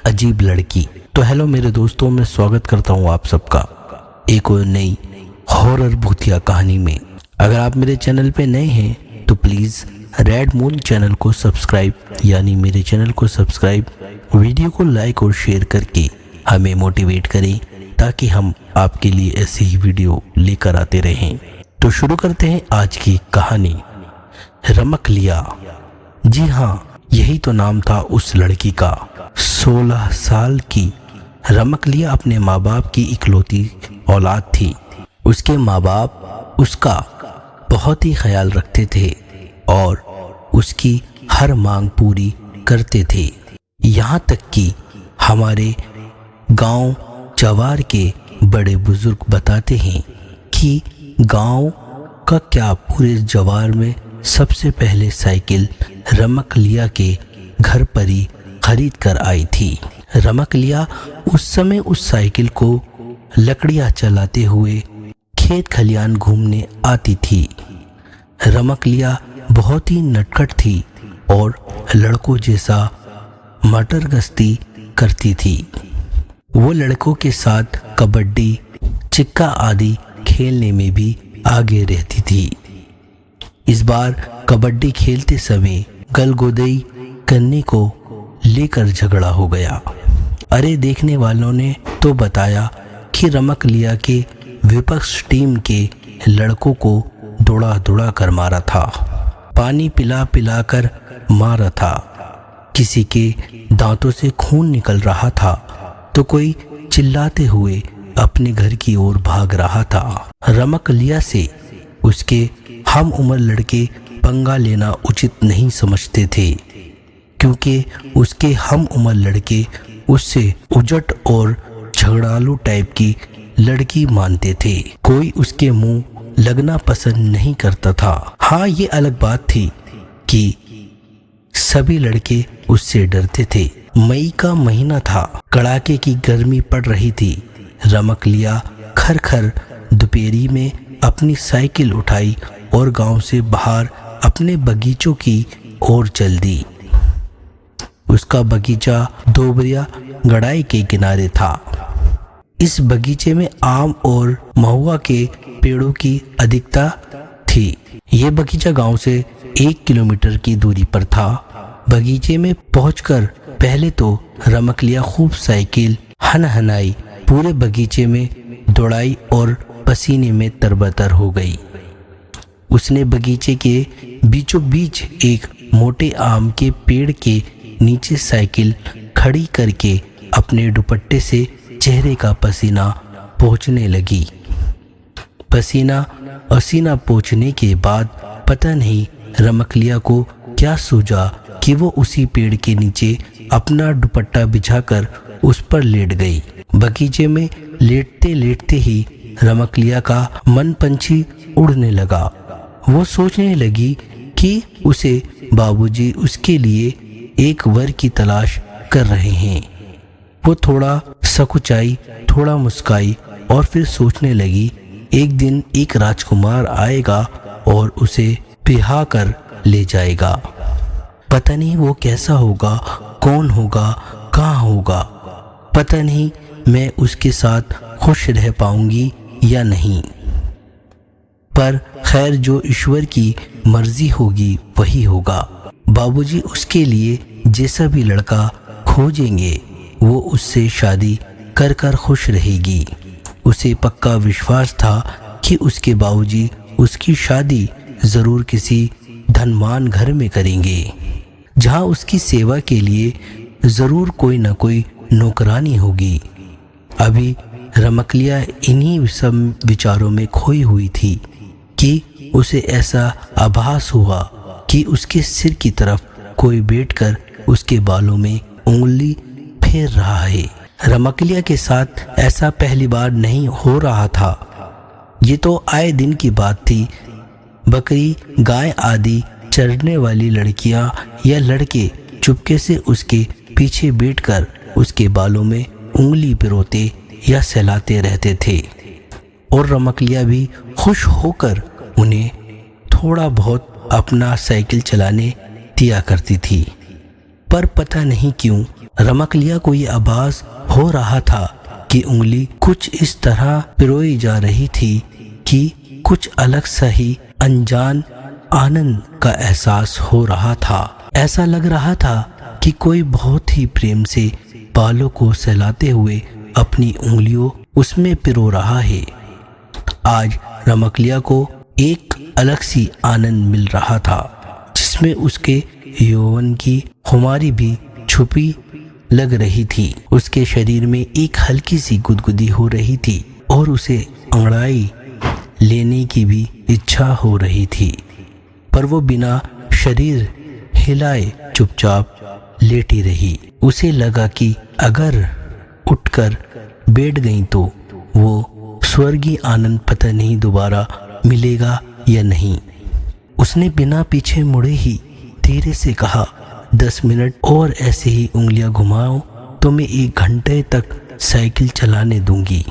अजीब लड़की। तो हेलो मेरे दोस्तों, मैं स्वागत करता हूँ आप सबका एक और नई हॉरर भूतिया कहानी में। अगर आप मेरे चैनल पे नए हैं तो प्लीज़ रेड मून चैनल को सब्सक्राइब, यानी मेरे चैनल को सब्सक्राइब, वीडियो को लाइक और शेयर करके हमें मोटिवेट करें ताकि हम आपके लिए ऐसी ही वीडियो लेकर आते रहें। तो शुरू करते हैं आज की कहानी, रमकलिया। जी हाँ, यही तो नाम था उस लड़की का। 16 साल की रमकलिया अपने माँ बाप की इकलौती औलाद थी। उसके माँ बाप उसका बहुत ही ख्याल रखते थे और उसकी हर मांग पूरी करते थे। यहाँ तक कि हमारे गांव जवार के बड़े बुजुर्ग बताते हैं कि गांव का क्या, पूरे जवार में सबसे पहले साइकिल रमकलिया के घर पर ही खरीद कर आई थी। रमकलिया उस समय उस साइकिल को लकड़ियां चलाते हुए खेत खलियान घूमने आती थी। रमकलिया बहुत ही नटखट थी और लड़कों जैसा मटर गश्ती करती थी। वो लड़कों के साथ कबड्डी, चिक्का आदि खेलने में भी आगे रहती थी। इस बार कबड्डी खेलते समय गलगोदई करने को लेकर झगड़ा हो गया। अरे देखने वालों ने तो बताया कि रमकलिया के विपक्ष टीम के लड़कों को दौड़ा दौड़ा कर मारा था, पानी पिला पिला कर मारा था, किसी के दांतों से खून निकल रहा था तो कोई चिल्लाते हुए अपने घर की ओर भाग रहा था। रमकलिया से उसके हम उम्र लड़के पंगा लेना उचित नहीं समझते थे, क्योंकि उसके हम उम्र लड़के उससे उजट और झगड़ालू टाइप की लड़की मानते थे। कोई उसके मुंह लगना पसंद नहीं करता था। हाँ, ये अलग बात थी कि सभी लड़के उससे डरते थे। मई का महीना था, कड़ाके की गर्मी पड़ रही थी। रमकलिया खर खर दोपहरी में अपनी साइकिल उठाई और गांव से बाहर अपने बगीचों की ओर चल दी। उसका बगीचा दोबरिया गड़ाई के किनारे था। इस बगीचे में आम और महुआ के पेड़ों की अधिकता थी। ये बगीचा गांव से 1 किलोमीटर की दूरी पर था। बगीचे में पहुंचकर पहले तो रमकलिया खूब साइकिल हनहनाई, पूरे बगीचे में दौड़ाई और पसीने में तरबतर हो गई। उसने बगीचे के बीचों बीच एक मोटे आम के पेड़ के नीचे साइकिल खड़ी करके अपने दुपट्टे से चेहरे का पसीना पोंछने लगी। पसीना पोंछने के बाद पता नहीं रमकलिया को क्या सूझा कि वो उसी पेड़ के नीचे अपना दुपट्टा बिछाकर उस पर लेट गई। बगीचे में लेटते लेटते ही रमकलिया का मन पंछी उड़ने लगा। वो सोचने लगी कि उसे बाबूजी उसके लिए एक वर की तलाश कर रहे हैं। वो थोड़ा सकुचाई, थोड़ा मुस्काई और फिर सोचने लगी, एक दिन एक राजकुमार आएगा और उसे ब्याह कर ले जाएगा। पता नहीं वो कैसा होगा, कौन होगा, कहाँ होगा, पता नहीं मैं उसके साथ खुश रह पाऊंगी या नहीं। पर खैर, जो ईश्वर की मर्जी होगी वही होगा। बाबूजी उसके लिए जैसा भी लड़का खोजेंगे वो उससे शादी कर कर खुश रहेगी। उसे पक्का विश्वास था कि उसके बाबूजी उसकी शादी ज़रूर किसी धनवान घर में करेंगे, जहां उसकी सेवा के लिए ज़रूर कोई न कोई नौकरानी होगी। अभी रमकलिया इन्हीं सब विचारों में खोई हुई थी कि उसे ऐसा आभास हुआ कि उसके सिर की तरफ कोई बैठकर उसके बालों में उंगली फेर रहा है। रमकलिया के साथ ऐसा पहली बार नहीं हो रहा था, ये तो आए दिन की बात थी। बकरी, गाय आदि चरने वाली लड़कियां या लड़के चुपके से उसके पीछे बैठकर उसके बालों में उंगली पिरोते या सहलाते रहते थे और रमकलिया भी खुश होकर उन्हें थोड़ा बहुत अपना साइकिल चलाने दिया करती थी। पर पता नहीं क्यों रमकलिया को ये आभास हो रहा था कि उंगली कुछ इस तरह पिरोई जा रही थी कि कुछ अलग सा ही अनजान आनंद का एहसास हो रहा था। ऐसा लग रहा था कि कोई बहुत ही प्रेम से बालों को सहलाते हुए अपनी उंगलियों उसमें पिरो रहा है। आज रमकलिया को एक अलग सी आनंद मिल रहा था, जिसमें उसके यौवन की खुमारी भी छुपी लग रही थी। उसके शरीर में एक हल्की सी गुदगुदी हो रही थी और उसे अंगड़ाई लेने की भी इच्छा हो रही थी, पर वो बिना शरीर हिलाए चुपचाप लेटी रही। उसे लगा कि अगर उठकर बैठ गई तो वो स्वर्गीय आनंद पता नहीं दोबारा मिलेगा या नहीं। उसने बिना पीछे मुड़े ही धीरे से कहा, 10 मिनट और ऐसे ही उंगलियां घुमाओ तो मैं 1 घंटे तक साइकिल चलाने दूंगी।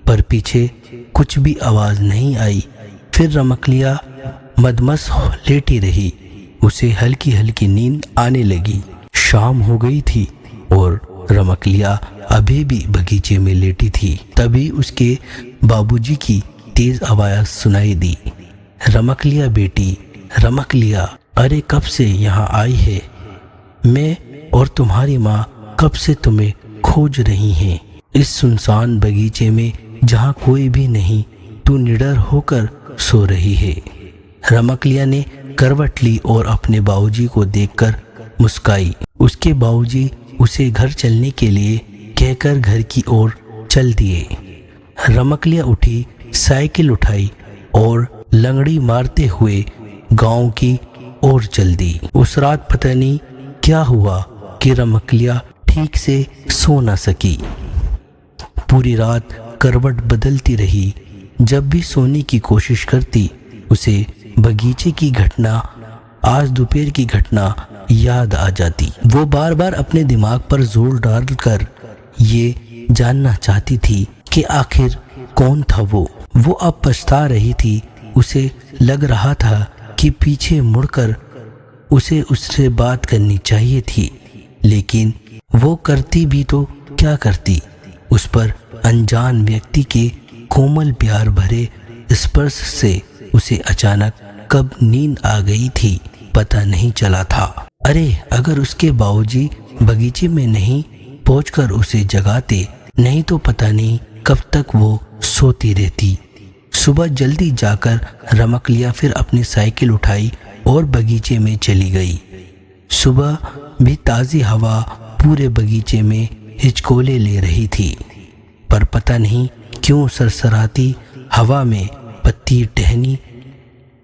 पर पीछे कुछ भी आवाज नहीं आई। फिर रमकलिया मदमस्त लेटी रही। उसे हल्की हल्की नींद आने लगी। शाम हो गई थी और रमकलिया अभी भी बगीचे में लेटी थी। तभी उसके बाबूजी की तेज आवाज सुनाई दी, रमकलिया बेटी, रमकलिया, अरे कब से यहाँ आई है? मैं और तुम्हारी माँ कब से तुम्हें खोज रही हैं। इस सुनसान बगीचे में जहाँ कोई भी नहीं, तू निडर होकर सो रही है। रमकलिया ने करवट ली और अपने बाबूजी को देखकर मुस्काई। उसके बाबूजी उसे घर चलने के लिए कहकर घर की ओर चल दिए। रमकलिया उठी, साइकिल उठाई और लंगड़ी मारते हुए गांव की ओर चल दी। उस रात पता नहीं क्या हुआ कि रमकलिया ठीक से सो न सकी। पूरी रात करवट बदलती रही। जब भी सोने की कोशिश करती, उसे बगीचे की घटना, आज दोपहर की घटना याद आ जाती। वो बार बार अपने दिमाग पर जोर डालकर ये जानना चाहती थी कि आखिर कौन था वो। अब पछता रही थी। उसे लग रहा था कि पीछे मुड़कर उसे उससे बात करनी चाहिए थी, लेकिन वो करती भी तो क्या करती। उस पर अनजान व्यक्ति के कोमल प्यार भरे स्पर्श से उसे अचानक कब नींद आ गई थी, पता नहीं चला था। अरे अगर उसके बाबूजी बगीचे में नहीं पहुंचकर उसे जगाते, नहीं तो पता नहीं कब तक वो सोती रहती। सुबह जल्दी जाकर रमकलिया फिर अपनी साइकिल उठाई और बगीचे में चली गई। सुबह भी ताज़ी हवा पूरे बगीचे में हिचकोले ले रही थी, पर पता नहीं क्यों सरसराती हवा में पत्ती टहनी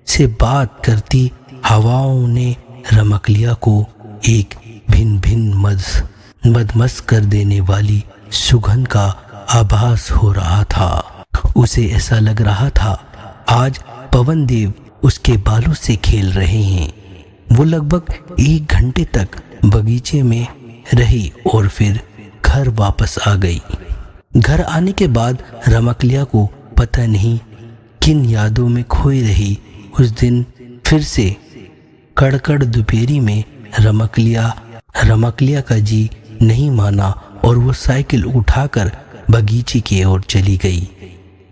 से बात करती हवाओं ने रमकलिया को एक भिन्न भिन्न मदमस्त कर देने वाली सुगंध का आभास हो रहा था। उसे ऐसा लग रहा था आज पवन देव उसके बालों से खेल रहे हैं। वो लगभग 1 घंटे तक बगीचे में रही और फिर घर वापस आ गई। घर आने के बाद रमकलिया को पता नहीं किन यादों में खोई रही। उस दिन फिर से कड़कड़ दोपहरी में रमकलिया का जी नहीं माना और वो साइकिल उठाकर बगीचे की ओर चली गई।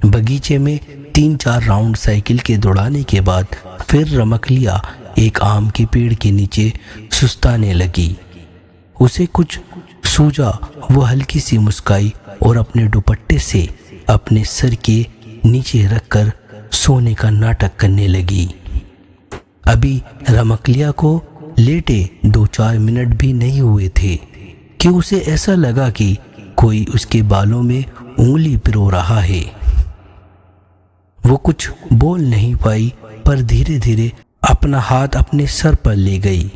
बगीचे में 3-4 राउंड साइकिल के दौड़ाने के बाद फिर रमकलिया एक आम के पेड़ के नीचे सुस्ताने लगी। उसे कुछ सूझा। वो हल्की सी मुस्काई और अपने दुपट्टे से अपने सर के नीचे रखकर सोने का नाटक करने लगी। अभी रमकलिया को लेटे 2-4 मिनट भी नहीं हुए थे कि उसे ऐसा लगा कि कोई उसके बालों में उंगली पिरो रहा है। वो कुछ बोल नहीं पाई, पर धीरे धीरे अपना हाथ अपने सर पर ले गई।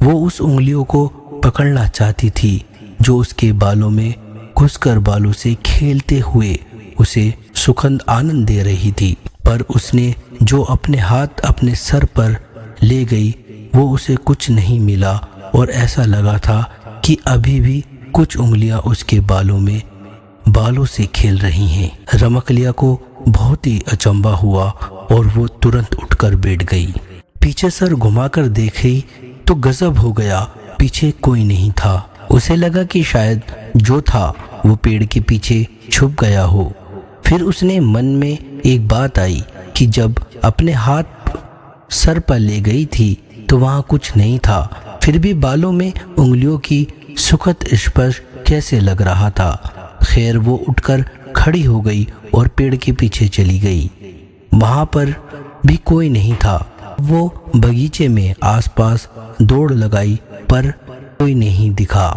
वो उस उंगलियों को पकड़ना चाहती थी जो उसके बालों में घुसकर बालों से खेलते हुए उसे सुखद आनंद दे रही थी। पर उसने जो अपने हाथ अपने सर पर ले गई, वो उसे कुछ नहीं मिला और ऐसा लगा था कि अभी भी कुछ उंगलियां उसके बालों से खेल रही हैं। रमकलिया को बहुत ही अचंभा हुआ और वो तुरंत उठकर बैठ गई। पीछे सर घुमाकर देखी तो गजब हो गया, पीछे कोई नहीं था। उसे लगा कि शायद जो था वो पेड़ के पीछे छुप गया हो। फिर उसने मन में एक बात आई कि जब अपने हाथ सर पर ले गई थी तो वहाँ कुछ नहीं था। फिर भी बालों में उंगलियों की सुखद स्पर्श कैसे लग रहा था। खैर वो उठकर खड़ी हो गई और पेड़ के पीछे चली गई। वहाँ पर भी कोई नहीं था। वो बगीचे में आसपास दौड़ लगाई पर कोई नहीं दिखा।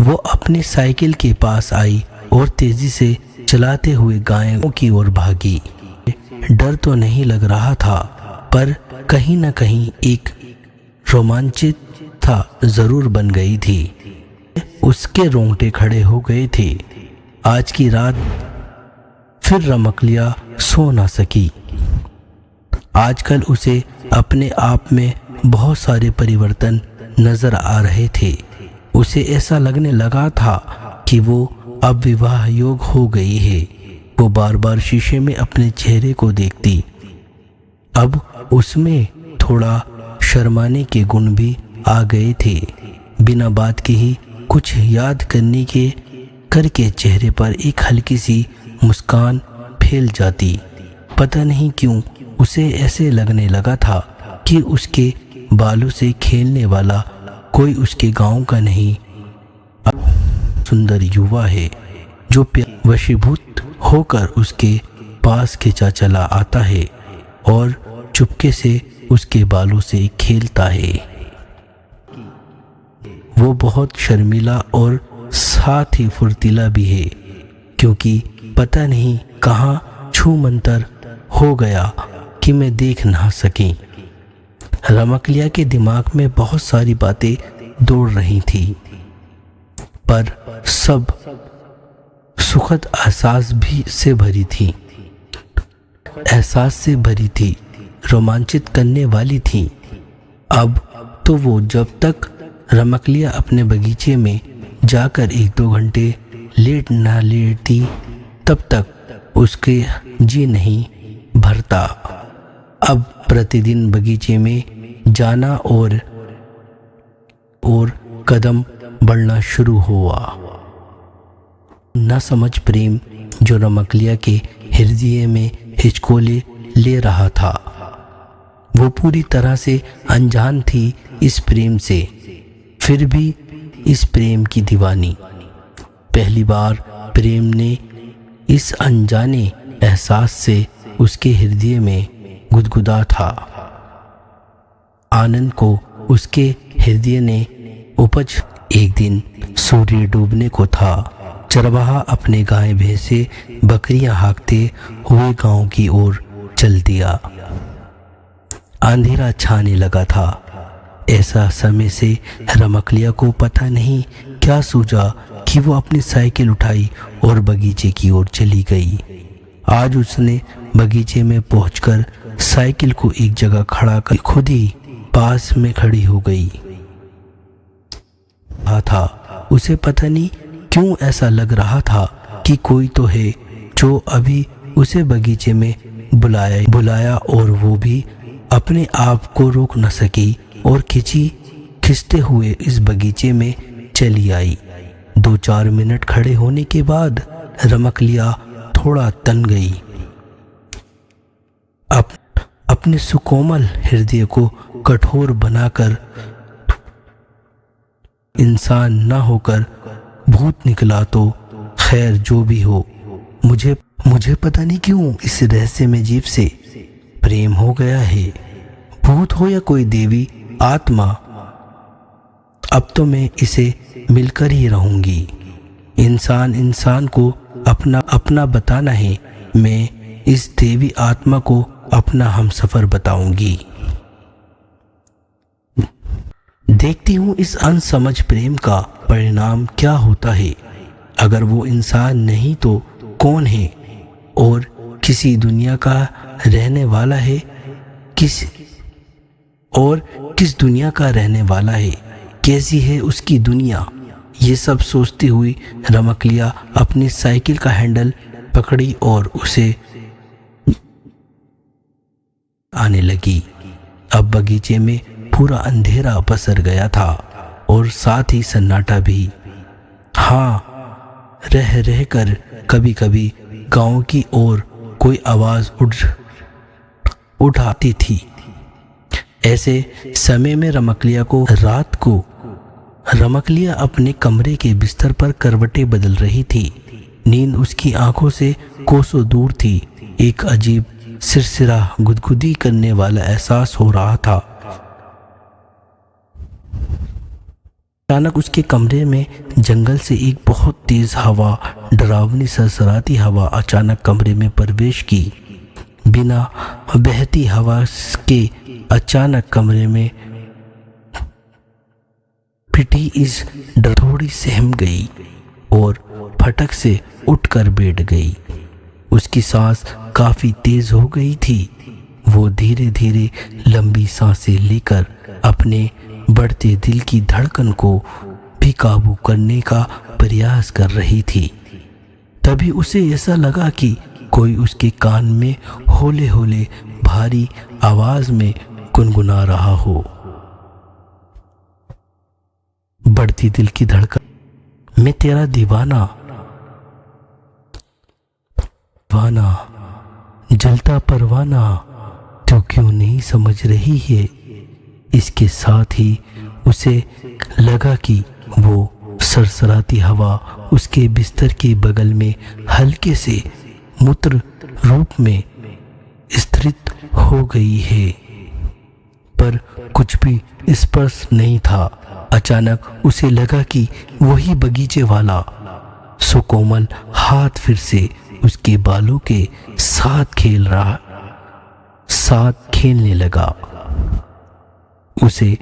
वो अपनी साइकिल के पास आई और तेजी से चलाते हुए गायों की ओर भागी। डर तो नहीं लग रहा था पर कहीं न कहीं एक रोमांचित था जरूर बन गई थी। उसके रोंगटे खड़े हो गए थे। आज की रात फिर रमकलिया सो ना सकी। आजकल उसे अपने आप में बहुत सारे परिवर्तन नजर आ रहे थे। उसे ऐसा लगने लगा था कि वो अब विवाह योग हो गई है। वो बार बार शीशे में अपने चेहरे को देखती। अब उसमें थोड़ा शर्माने के गुण भी आ गए थे। बिना बात के ही कुछ याद करके चेहरे पर एक हल्की सी मुस्कान फैल जाती। पता नहीं क्यों उसे ऐसे लगने लगा था कि उसके बालों से खेलने वाला कोई उसके गांव का नहीं, सुंदर युवा है जो वशीभूत होकर उसके पास खिंचा चला आता है और चुपके से उसके बालों से खेलता है। वो बहुत शर्मीला और साथ ही फुर्तीला भी है, क्योंकि पता नहीं कहाँ छू मंतर हो गया कि मैं देख ना सकी। रमकलिया के दिमाग में बहुत सारी बातें दौड़ रही थी, पर सब सुखद एहसास से भरी थी, रोमांचित करने वाली थी। अब तो वो जब तक रमकलिया अपने बगीचे में जाकर 1-2 घंटे लेट ना लेटती तब तक उसके जी नहीं भरता। अब प्रतिदिन बगीचे में जाना और कदम बढ़ना शुरू हुआ। न समझ प्रेम जो रमकलिया के हृदय में हिचकोले ले रहा था। वो पूरी तरह से अनजान थी इस प्रेम से, फिर भी इस प्रेम की दीवानी। पहली बार प्रेम ने इस अनजाने एहसास से उसके हृदय में गुदगुदा था। आनंद को उसके हृदय ने उपज। एक दिन सूर्य डूबने को था। चरवाहा अपने गाय भैंसे बकरियां हाँकते हुए गांव की ओर चल दिया। अंधेरा छाने लगा था। ऐसा समय से रमकलिया को पता नहीं क्या सूझा कि वो अपनी साइकिल उठाई और बगीचे की ओर चली गई। आज उसने बगीचे में पहुंचकर साइकिल को एक जगह खड़ा कर खुद ही पास में खड़ी हो गई। था उसे पता नहीं क्यों ऐसा लग रहा था कि कोई तो है जो अभी उसे बगीचे में बुलाया और वो भी अपने आप को रोक न सकी और खिंचते हुए इस बगीचे में चली आई। 2-4 मिनट खड़े होने के बाद रमकलिया थोड़ा तन गई। अपने सुकोमल हृदय को कठोर बनाकर इंसान न होकर भूत निकला तो खैर जो भी हो, मुझे पता नहीं क्यों इस रहस्य में जीव से प्रेम हो गया है। भूत हो या कोई देवी आत्मा, अब तो मैं इसे मिलकर ही रहूंगी। इंसान को अपना बताना है। मैं इस देवी आत्मा को अपना हमसफर बताऊंगी। देखती हूँ इस अनसमझ प्रेम का परिणाम क्या होता है। अगर वो इंसान नहीं तो कौन है और किसी दुनिया का रहने वाला है, किस दुनिया का रहने वाला है, कैसी है उसकी दुनिया। ये सब सोचती हुई रमकलिया अपनी साइकिल का हैंडल पकड़ी और उसे आने लगी। अब बगीचे में पूरा अंधेरा पसर गया था और साथ ही सन्नाटा भी। हाँ, रह रह कर कभी कभी गांव की ओर कोई आवाज उठ आती थी। ऐसे समय में रमकलिया अपने कमरे के बिस्तर पर करवटें बदल रही थी। नींद उसकी आंखों से कोसों दूर थी। एक अजीब सिरसिरा गुदगुदी करने वाला एहसास हो रहा था। अचानक उसके कमरे में जंगल से एक बहुत तेज हवा, डरावनी सरसराती हवा अचानक कमरे में प्रवेश की। बिना बहती हवा के अचानक कमरे में पिटी इस डर थोड़ी सहम गई और फटक से उठकर बैठ गई। उसकी सांस काफी तेज हो गई थी। वो धीरे धीरे लंबी सांसें लेकर अपने बढ़ते दिल की धड़कन को भी काबू करने का प्रयास कर रही थी। तभी उसे ऐसा लगा कि कोई उसके कान में हौले हौले भारी आवाज में गुनगुना रहा हो। बढ़ती दिल की धड़कन, मैं तेरा दीवाना जलता परवाना, तो क्यों नहीं समझ रही है। इसके साथ ही उसे लगा कि वो सरसराती हवा उसके बिस्तर के बगल में हल्के से मूत्र रूप में स्थित हो गई है, पर कुछ भी स्पर्श नहीं था। अचानक उसे लगा कि वही बगीचे वाला सुकोमल हाथ फिर से उसके बालों के साथ खेलने लगा। उसे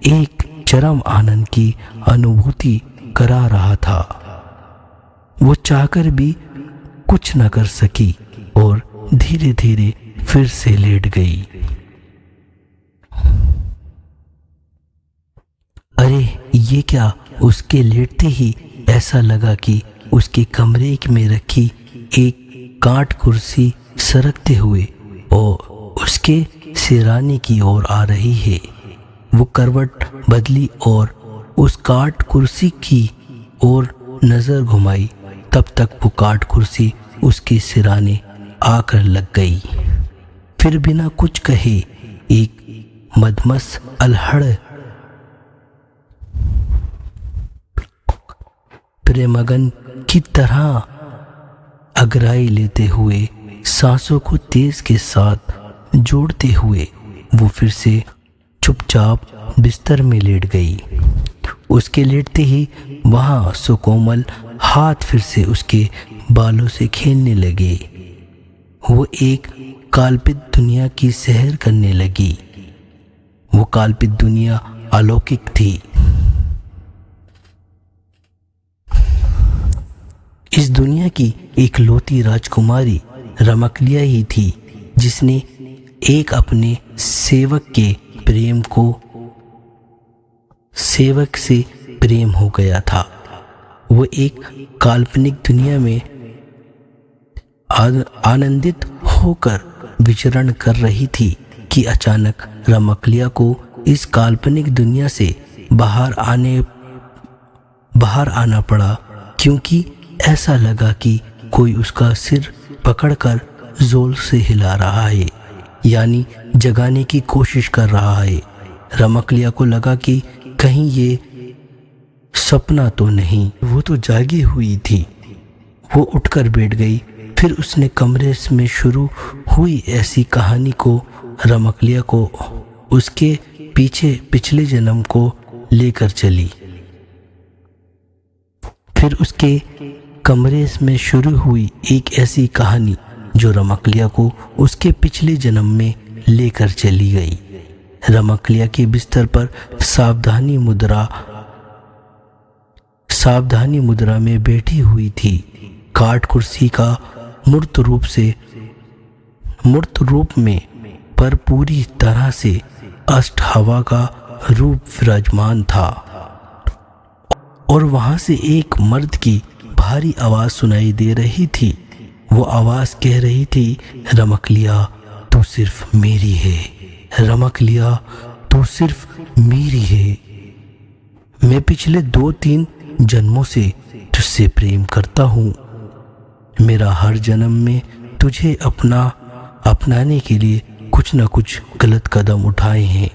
एक चरम आनंद की अनुभूति करा रहा था। वो चाहकर भी कुछ न कर सकी और धीरे धीरे फिर से लेट गई। अरे ये क्या, उसके लेटते ही ऐसा लगा कि उसके कमरे में रखी एक काठ कुर्सी सरकते हुए और उसके सिराने की ओर आ रही है। वो करवट बदली और उस काठ कुर्सी की ओर नजर घुमाई। तब तक वो काठ कुर्सी उसके सिराने आकर लग गई। फिर बिना कुछ कहे एक मदमस अलहड़ प्रेमगन की तरह अगराई लेते हुए, सांसों को तेज के साथ जोड़ते हुए वो फिर से चुपचाप बिस्तर में लेट गई। उसके लेटते ही वहां सुकोमल हाथ फिर से उसके बालों से खेलने लगे। वो एक काल्पनिक दुनिया की सैर करने लगी। वो काल्पनिक दुनिया अलौकिक थी। इस दुनिया की इकलौती राजकुमारी रमकलिया ही थी, जिसने एक अपने सेवक से प्रेम हो गया था। वो एक काल्पनिक दुनिया में आनंदित होकर विचरण कर रही थी कि अचानक रमकलिया को इस काल्पनिक दुनिया से बाहर आना पड़ा, क्योंकि ऐसा लगा कि कोई उसका सिर पकड़कर जोर से हिला रहा है, यानी जगाने की कोशिश कर रहा है। रमकलिया को लगा कि कहीं ये सपना तो नहीं, वो तो जागी हुई थी। वो उठकर बैठ गई। फिर उसने कमरे में शुरू हुई ऐसी कहानी को रमकलिया को उसके पिछले जन्म को लेकर चली। फिर उसके कमरे में शुरू हुई एक ऐसी कहानी जो रमकलिया को उसके पिछले जन्म में लेकर चली गई। रमकलिया के बिस्तर पर सावधानी मुद्रा में बैठी हुई थी। काठ कुर्सी का मूर्त रूप में पर पूरी तरह से अष्ट हवा का रूप विराजमान था, और वहां से एक मर्द की भारी आवाज सुनाई दे रही थी। वो आवाज कह रही थी, रमकलिया तू सिर्फ मेरी है, रमकलिया तू सिर्फ मेरी है। मैं पिछले 2-3 जन्मों से तुझसे प्रेम करता हूँ। मेरा हर जन्म में तुझे अपनाने के लिए कुछ न कुछ गलत कदम उठाए हैं।